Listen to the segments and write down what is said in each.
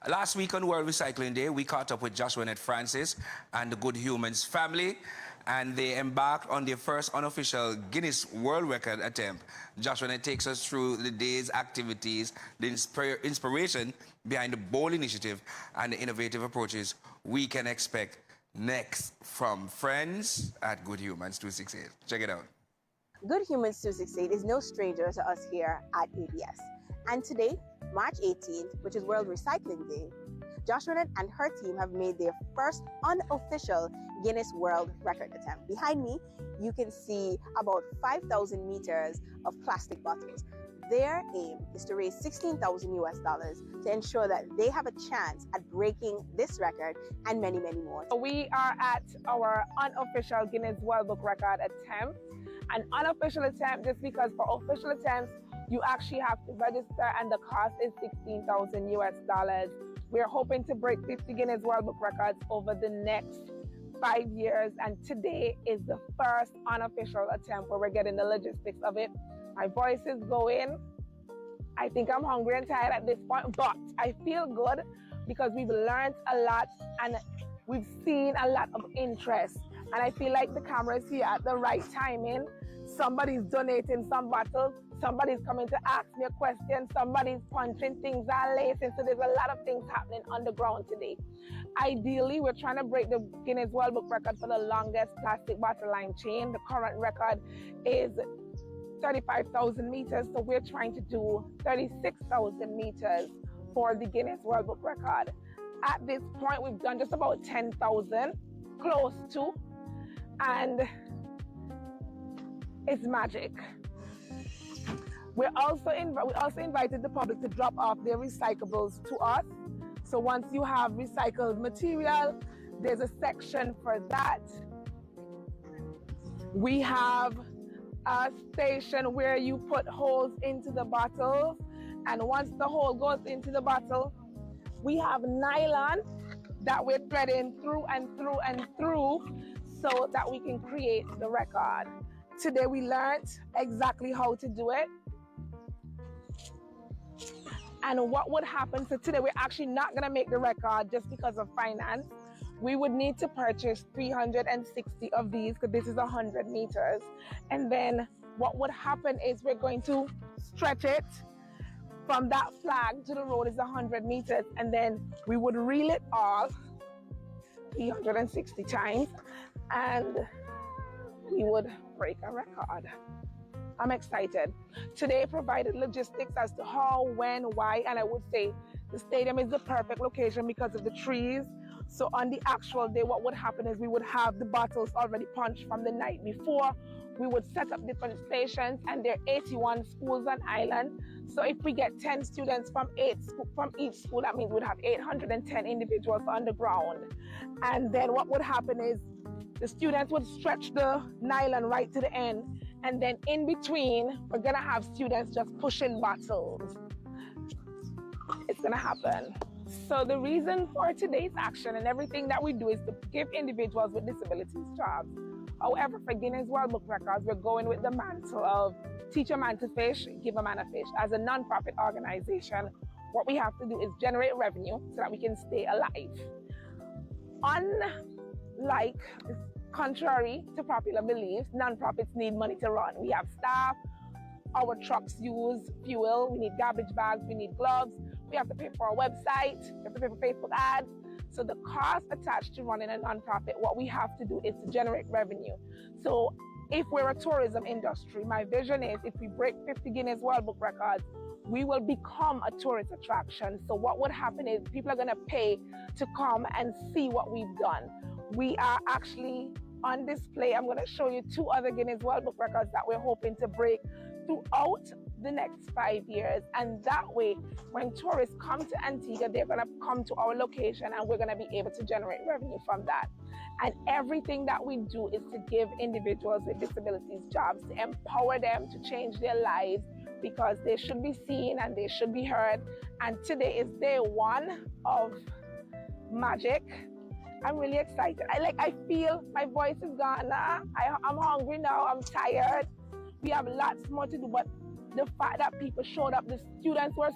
Last week on World Recycling Day, we caught up with Joshua and Francis and the Good Humans family, and they embarked on their first unofficial Guinness World Record attempt. Joshua takes us through the day's activities, the inspiration behind the bold initiative, and the innovative approaches we can expect next from friends at Good Humans 268. Check it out. Good Humans 268 is no stranger to us here at ABS. And today, March 18th, which is World Recycling Day, Joshua and her team have made their first unofficial Guinness World Record attempt. Behind me, you can see about 5,000 meters of plastic bottles. Their aim is to raise $16,000 US to ensure that they have a chance at breaking this record and many, many more. We are at our unofficial Guinness World Book Record attempt. An unofficial attempt just because for official attempts, you actually have to register and the cost is $16,000 US. We're hoping to break 50 Guinness World Book Records over the next 5 years, and today is the first unofficial attempt where we're getting the logistics of it. My voice is going. I think I'm hungry and tired at this point, but I feel good because we've learned a lot and we've seen a lot of interest. And I feel like the camera is here at the right timing. Somebody's donating some bottles. Somebody's coming to ask me a question. Somebody's punching things are lacing. So there's a lot of things happening on the ground today. Ideally, we're trying to break the Guinness World Book Record for the longest plastic bottle line chain. The current record is 35,000 meters. So we're trying to do 36,000 meters for the Guinness World Book Record. At this point, we've done just about 10,000, close to, and it's magic. We also invited the public to drop off their recyclables to us. So once you have recycled material, there's a section for that. We have a station where you put holes into the bottles, and once the hole goes into the bottle, we have nylon that we're threading through and through and through so that we can create the record. Today we learned exactly how to do it and what would happen. So today we're actually not going to make the record just because of finance. We would need to purchase 360 of these because this is 100 meters. And then what would happen is we're going to stretch it from that flag to the road is 100 meters. And then we would reel it all 360 times and we would break a record. I'm excited. Today provided logistics as to how, when, why, and I would say the stadium is the perfect location because of the trees. So on the actual day, what would happen is we would have the bottles already punched from the night before. We would set up different stations, and there are 81 schools on island. So if we get 10 students from each school, that means we'd have 810 individuals on the ground. And then what would happen is the students would stretch the nylon right to the end, and then in between, we're gonna have students just pushing bottles. It's gonna happen. So the reason for today's action and everything that we do is to give individuals with disabilities jobs. However, for Guinness World Book Records, we're going with the mantle of teach a man to fish, give a man a fish. As a non-profit organization, what we have to do is generate revenue so that we can stay alive. Unlike, contrary to popular beliefs, non-profits need money to run. We have staff, our trucks use fuel, we need garbage bags, we need gloves, we have to pay for our website, we have to pay for Facebook ads. So the cost attached to running a non-profit, what we have to do is to generate revenue. So if we're a tourism industry, my vision is if we break 50 Guinness World Book Records, we will become a tourist attraction. So what would happen is people are gonna pay to come and see what we've done. We are actually on display. I'm gonna show you 2 other Guinness World Book Records that we're hoping to break throughout the next 5 years. And that way, when tourists come to Antigua, they're gonna come to our location and we're gonna be able to generate revenue from that. And everything that we do is to give individuals with disabilities jobs, to empower them to change their lives because they should be seen and they should be heard. And today is day 1 of magic. I'm really excited. I feel my voice is gone now. I'm hungry now, I'm tired. We have lots more to do, but the fact that people showed up, the students were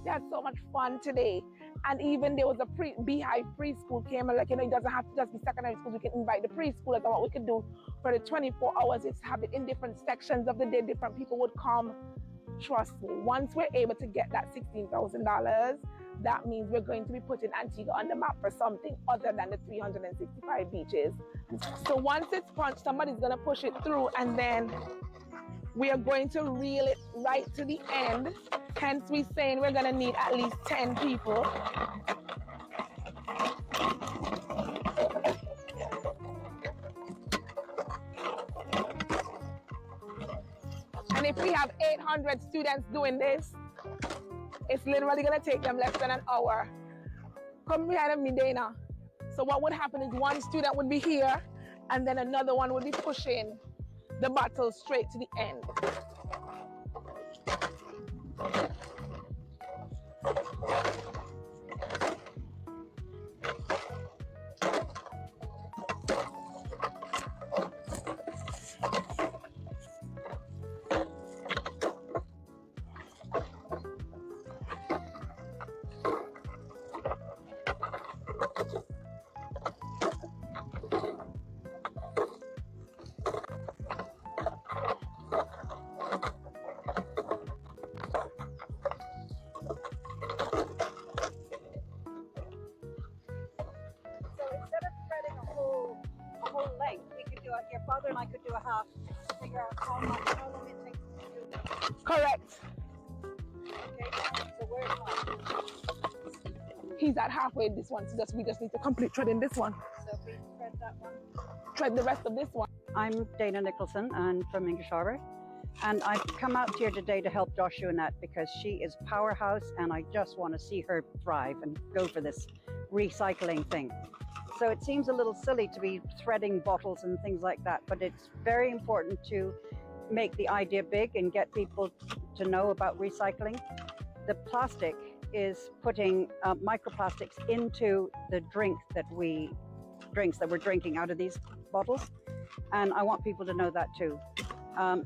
they had so much fun today. And even there was a beehive preschool came and like, it doesn't have to just be secondary schools. We can invite the preschoolers, and what we could do for the 24 hours is have it in different sections of the day. Different people would come. Trust me, once we're able to get that $16,000, that means we're going to be putting Antigua on the map for something other than the 365 beaches. So once it's punched, somebody's gonna push it through, and then we are going to reel it right to the end. Hence, we're saying we're gonna need at least 10 people. And if we have 800 students doing this, it's literally gonna take them less than an hour. Come behind me, Dana. So what would happen is one student would be here, and then another one would be pushing the bottle straight to the end. Your father and I could do a half, figure out how long it takes to do that. Correct. Okay, so where's mine? He's at halfway this one, so we just need to complete threading this one. So we thread that one. Thread the rest of this one. I'm Dana Nicholson, and from English Harbour, and I've come out here today to help Joshua Nett because she is powerhouse, and I just want to see her thrive and go for this recycling thing. So it seems a little silly to be threading bottles and things like that, but it's very important to make the idea big and get people to know about recycling. The plastic is putting microplastics into the drinks that we're drinking out of these bottles, and I want people to know that too.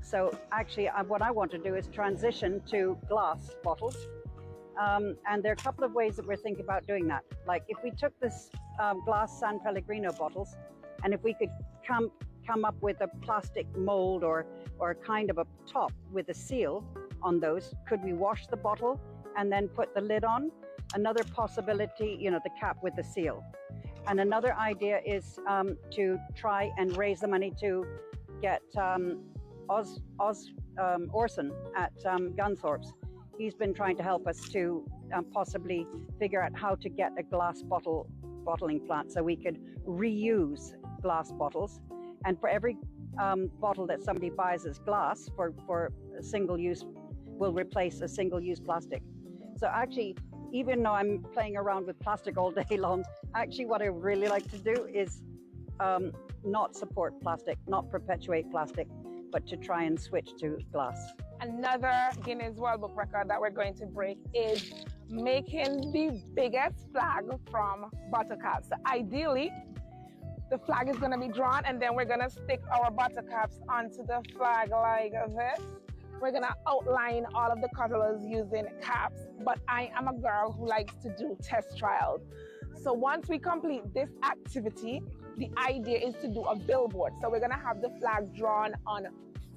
So actually what I want to do is transition to glass bottles, and there are a couple of ways that we're thinking about doing that. Like if we took this glass San Pellegrino bottles, and if we could come up with a plastic mold or kind of a top with a seal on those, could we wash the bottle and then put the lid on? Another possibility, the cap with the seal. And another idea is to try and raise the money to get Orson at Gunthorpe's. He's been trying to help us to possibly figure out how to get a glass bottling plant so we could reuse glass bottles. And for every bottle that somebody buys as glass for a single use, will replace a single-use plastic. So actually, even though I'm playing around with plastic all day long, actually what I would really like to do is not support plastic, not perpetuate plastic, but to try and switch to glass. Another Guinness World Book record that we're going to break is making the biggest flag from bottle caps. So ideally, the flag is going to be drawn, and then we're going to stick our bottle caps onto the flag like this. We're going to outline all of the colors using caps, but I am a girl who likes to do test trials. So once we complete this activity, the idea is to do a billboard. So we're going to have the flag drawn on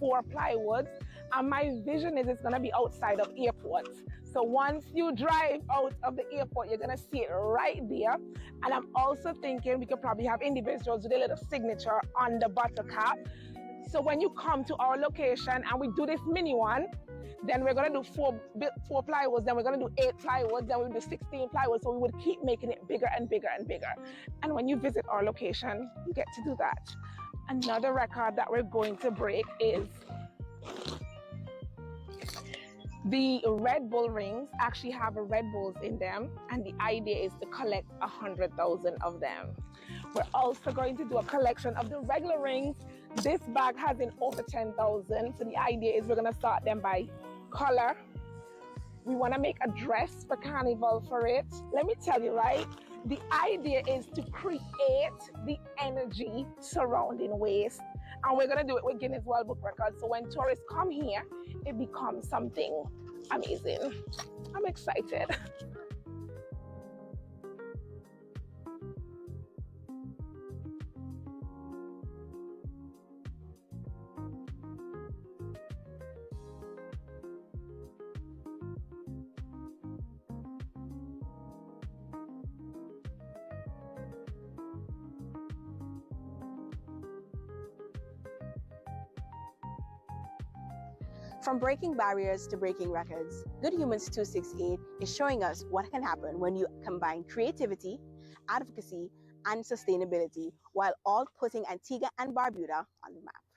4 plywoods, and my vision is it's going to be outside of airports. So once you drive out of the airport, you're going to see it right there. And I'm also thinking we could probably have individuals with a little signature on the bottle cap. So when you come to our location and we do this mini one, then we're going to do 4 plywoods, then we're going to do 8 plywoods, then we'll do 16 plywoods. So we would keep making it bigger and bigger and bigger. And when you visit our location, you get to do that. Another record that we're going to break is the Red Bull rings actually have Red Bulls in them, and the idea is to collect 100,000 of them. We're also going to do a collection of the regular rings. This bag has in over 10,000, so the idea is we're going to sort them by color. We want to make a dress for Carnival for it. Let me tell you, right? The idea is to create the energy surrounding waste, and we're going to do it with Guinness World Book Records. So when tourists come here, it becomes something amazing. I'm excited. From breaking barriers to breaking records, Good Humans 268 is showing us what can happen when you combine creativity, advocacy, and sustainability while all putting Antigua and Barbuda on the map.